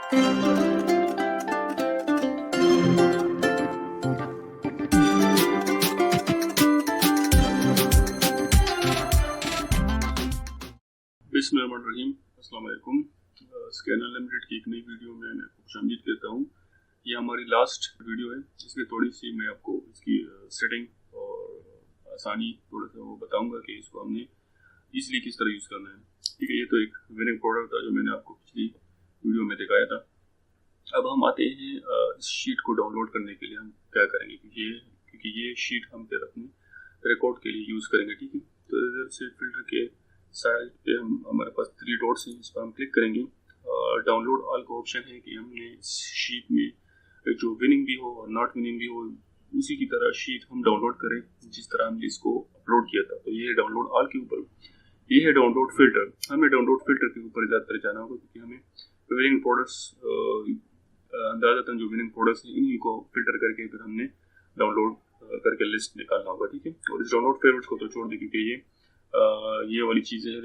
बिस्मिल्लाहिर्रहमानिर्रहीम, अस्सलाम वालेकुम। स्कैनर लिमिटेड की एक नई वीडियो में मैं आपको खुशामदीद कहता हूँ। ये हमारी लास्ट वीडियो है, इसमें थोड़ी सी मैं आपको इसकी सेटिंग और आसानी थोड़ा सा वो बताऊँगा कि इसको हमने ईजिली किस तरह यूज़ करना है। ठीक है, ये तो एक विनिंग प्रोडक्ट था जो मैंने आपको पिछली वीडियो में दिखाया था। अब हम आते हैं इस शीट को डाउनलोड करने के लिए हम क्या करेंगे, क्योंकि ये शीट हम फिर अपने रिकॉर्ड के लिए यूज़ करेंगे। ठीक है, तो इधर से फिल्टर के साइड पे हमारे पास 3 डॉट्स हैं, इस पर हम क्लिक करेंगे। डाउनलोड ऑल का ऑप्शन है कि हमने इस शीट में जो विनिंग भी हो और नॉट विनिंग भी हो उसी की तरह शीट हम डाउनलोड करें जिस तरह हमने इसको अपलोड किया था। तो ये है डाउनलोड ऑल के ऊपर, ये है डाउनलोड फिल्टर। हमें डाउनलोड फिल्टर के ऊपर ज़्यादातर जाना होगा क्योंकि हमें विनिंग प्रोडक्ट्स अंदाज़तन जो विनिंग प्रोडक्ट्स हैं इन्हीं को फिल्टर करके फिर हमने डाउनलोड करके लिस्ट निकालना होगा। ठीक है, और इस डाउनलोड फेवरेट्स को तो छोड़ दें क्योंकि ये वाली चीज़ें हैं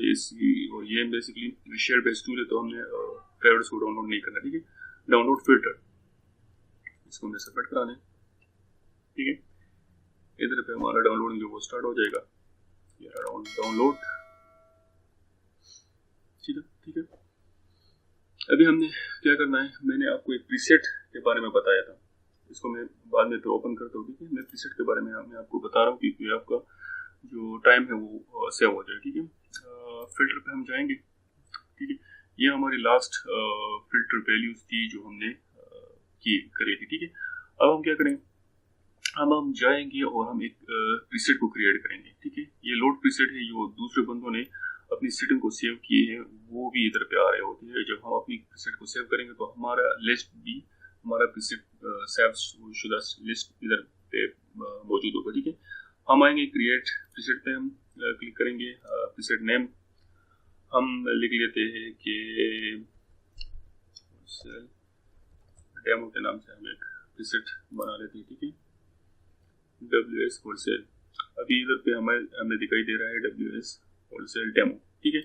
और ये बेसिकली शेयर बेस्ड टूल है, तो हमने फेवरेट्स को डाउनलोड नहीं करना। ठीक है, डाउनलोड फिल्टर इसको हमने सेपरेट कराना है। ठीक है, इधर पे हमारा डाउनलोडिंग जो वो स्टार्ट हो जाएगा। ये डाउनलोड ठीक है। अभी हमने क्या करना है, मैंने आपको एक प्रीसेट के बारे में बताया था, इसको मैं बाद में तो ओपन करता हूँ। ठीक है, मैं प्रीसेट के बारे में मैं आपको बता रहा हूँ क्योंकि आपका जो टाइम है वो सेव हो जाए। ठीक है, फिल्टर पे हम जाएंगे। ठीक है, ये हमारी लास्ट फिल्टर वैल्यूज थी जो हमने करी थी। ठीक है, अब हम क्या करेंगे, हम जाएंगे और हम एक प्रीसेट को क्रिएट करेंगे। ठीक है, ये लोड प्रीसेट है, जो दूसरे बंदों ने अपनी सेटिंग को सेव किए हैं वो भी इधर पे आ रहे होते हैं। जब हम अपनी प्रीसेट को सेव करेंगे तो हमारा लिस्ट भी, हमारा प्रीसेट सेव शुदा लिस्ट इधर पे मौजूद होगा। ठीक है, हम आएंगे क्रिएट प्रीसेट पे, हम क्लिक करेंगे। प्रीसेट नेम हम लिख लेते हैं कि डेमो के नाम से हम एक प्रीसेट बना लेते हैं। ठीक है, WS होलसेल। अभी इधर पे हमें दिखाई दे रहा है WS होलसेल डेमो। ठीक है,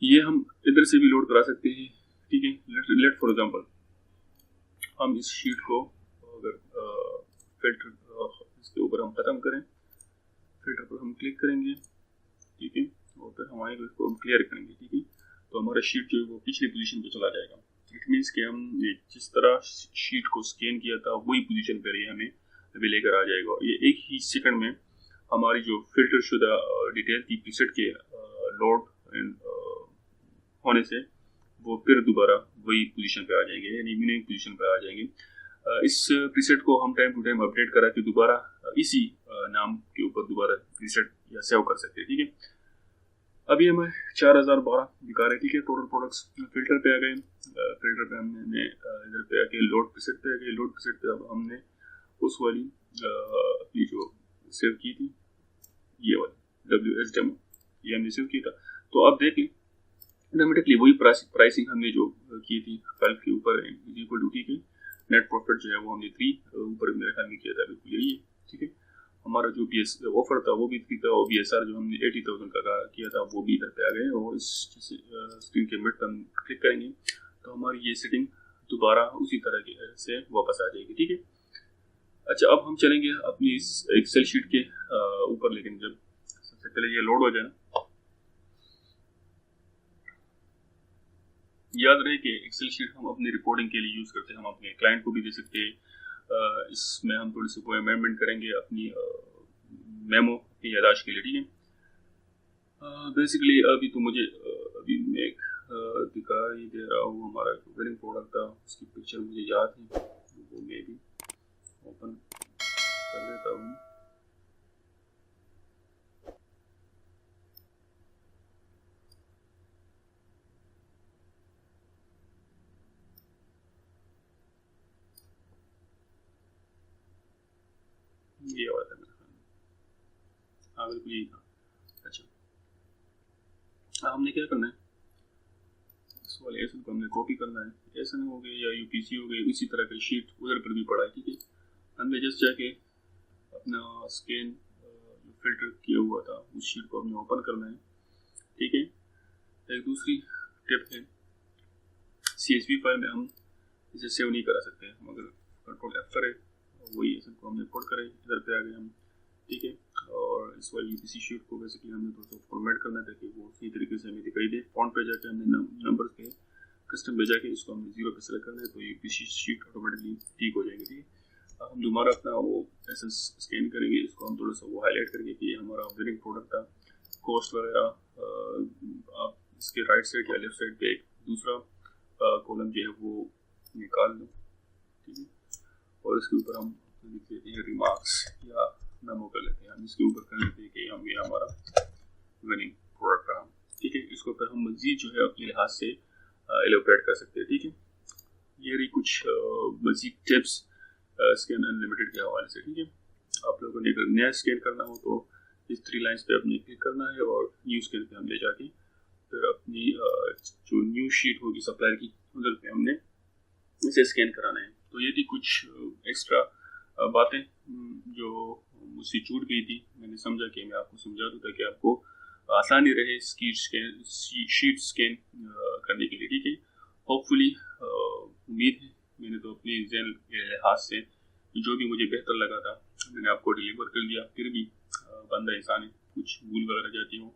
ये हम इधर से भी लोड करा सकते हैं। ठीक है, लेट फॉर एग्जांपल हम इस शीट को अगर फिल्टर इसके ऊपर हम खत्म करें, फिल्टर पर हम क्लिक करेंगे। ठीक है, और फिर हम आएंगे इसको हम क्लियर करेंगे। ठीक है, तो हमारा शीट जो है वो पिछली पोजीशन पे चला जाएगा। इट मीन्स कि हम जिस तरह शीट को स्कैन किया था वही पोजीशन पर ये हमें अभी लेकर आ जाएगा। ये एक ही सेकंड में हमारी जो फिल्टर शुदा डिटेल थी प्रीसेट के लोड होने से वो फिर दोबारा वही पोजीशन पे आ जाएंगे, यानी विनिंग पोजीशन पे आ जाएंगे। इस प्रीसेट को हम टाइम टू टाइम अपडेट करा के दोबारा इसी नाम के ऊपर दोबारा प्रीसेट या सेव कर सकते हैं। ठीक है, अभी हमें 4012 दिखा रहे हैं। ठीक है, टोटल प्रोडक्ट्स फिल्टर पे आ गए। फिल्टर पे हमने इधर पे आके लोड प्रीसेट पे आ गए। लोड प्रीसेट पे अब हमने उस वाली अपनी जो सेव की थी ये वाली WS डेमो ये हमने सेव किया था। तो अब देख लें ऑटोमेटिकली वही प्राइसिंग हमने जो की थी कल के ऊपर इक्वल टू। ठीक है, नेट प्रॉफिट जो है वो हमने 3 ऊपर मेरे ख्याल में किया था, बिल्कुल यही है। ठीक है, हमारा जो BS ऑफर था वो भी 3 था और BSR जो हमने 80,000 का किया था वो भी इधर पे आ गए। और इस स्क्रीन के मिड पर हम क्लिक करेंगे तो हमारी ये सेटिंग दोबारा उसी तरह से वापस आ जाएगी। ठीक है, अच्छा अब हम चलेंगे अपनी इस एक्सेल शीट के ऊपर, लेकिन जब सबसे पहले ये लोड हो जाए ना, याद रहे कि एक्सेल शीट हम अपनी रिपोर्टिंग के लिए यूज़ करते हैं, हम अपने क्लाइंट को भी दे सकते हैं। इसमें हम थोड़ी सी कोई अमेंडमेंट करेंगे अपनी मेमो की यादाश्त के लिए। ठीक है, बेसिकली अभी तो मुझे अभी मैं एक दिखाई दे रहा हूँ, हमारा विनिंग प्रोडक्ट था उसकी पिक्चर मुझे याद है, वो मैं भी ओपन कर देता हूँ। ये वाला मेरा हाँ बिल्कुल यही था। अच्छा, हमने क्या करना है, इस वाले एसन को हमने कॉपी करना है। एसन हो गए या UPC हो गए, इसी तरह का शीट उधर पर भी पड़ा है। ठीक है, हमने जस्ट जाके अपना स्कैन जो फिल्टर किया हुआ था उस शीट को हमने ओपन करना है। ठीक है, एक दूसरी टिप है, CSV फाइल में हम इसे सेव नहीं करा सकते हैं। हम अगर कंट्रोल F करें, वही ऐसे को हम इंपोर्ट करें, इधर पे आ गए हम, ठीक है। और इस वाली यूपीसी शीट को बेसिकली हमने थोड़ा सा फॉर्मेट करना है ताकि वो सही तरीके से हमें दिखाई दे। फॉन्ट पे जाके हमने नंबर पे कस्टम भेजा के इसको हमें 0 पे सेलेक्ट करना है, तो यूपीसी शीट ऑटोमेटिकली ठीक हो जाएगी, ठीक है। हम दोबारा अपना वो एसेंस स्कैन करेंगे, इसको हम थोड़ा सा वो हाईलाइट करेंगे कि ये हमारा विनिंग प्रोडक्ट था। कॉस्ट वगैरह आप इसके राइट साइड या लेफ्ट साइड पे एक दूसरा कॉलम जो है वो निकाल लो, ठीक है। और इसके ऊपर हम लिख लेते हैं रिमार्क्स या मेमो कर लेते हैं। हम इसके ऊपर कर लेते हैं कि हम ये हमारा विनिंग प्रोडक्ट रहा, ठीक है। इसको फिर हम मजीद जो है अपने लिहाज से एलोबरेट कर सकते हैं, ठीक है। ये रही कुछ मजीद टिप्स स्कैन अनलिमिटेड के हवाले से, ठीक है। आप लोगों ने अगर नया स्कैन करना हो तो इस 3 लाइन्स पे अपने क्लिक करना है और न्यू स्कैन पे हम ले जाके फिर अपनी जो न्यू शीट होगी सप्लायर की, उधर पे हमने इसे स्कैन कराना है। तो ये थी कुछ एक्स्ट्रा बातें जो मुझसे छूट गई थी। मैंने समझा कि मैं आपको समझा दूँ ताकि आपको आसानी रहे शीट स्कैन करने के लिए, ठीक है। होपफुली उम्मीद है मैंने तो अपने ज़हन के लिहाज से जो भी मुझे बेहतर लगा था मैंने आपको डिलीवर कर दिया। फिर भी बंदा इंसान है, कुछ भूल वगैरह जाती हो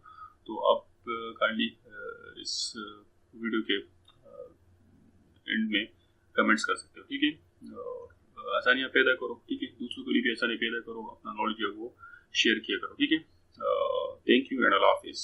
तो आप काइंडली इस वीडियो के एंड में कमेंट्स कर सकते हो, ठीक है। और आसानियाँ पैदा करो, ठीक है। दूसरों के लिए भी आसानी पैदा करो, अपना नॉलेज जो है वो शेयर किया करो, ठीक है। थैंक यू एंड अल्लाह हाफिज़।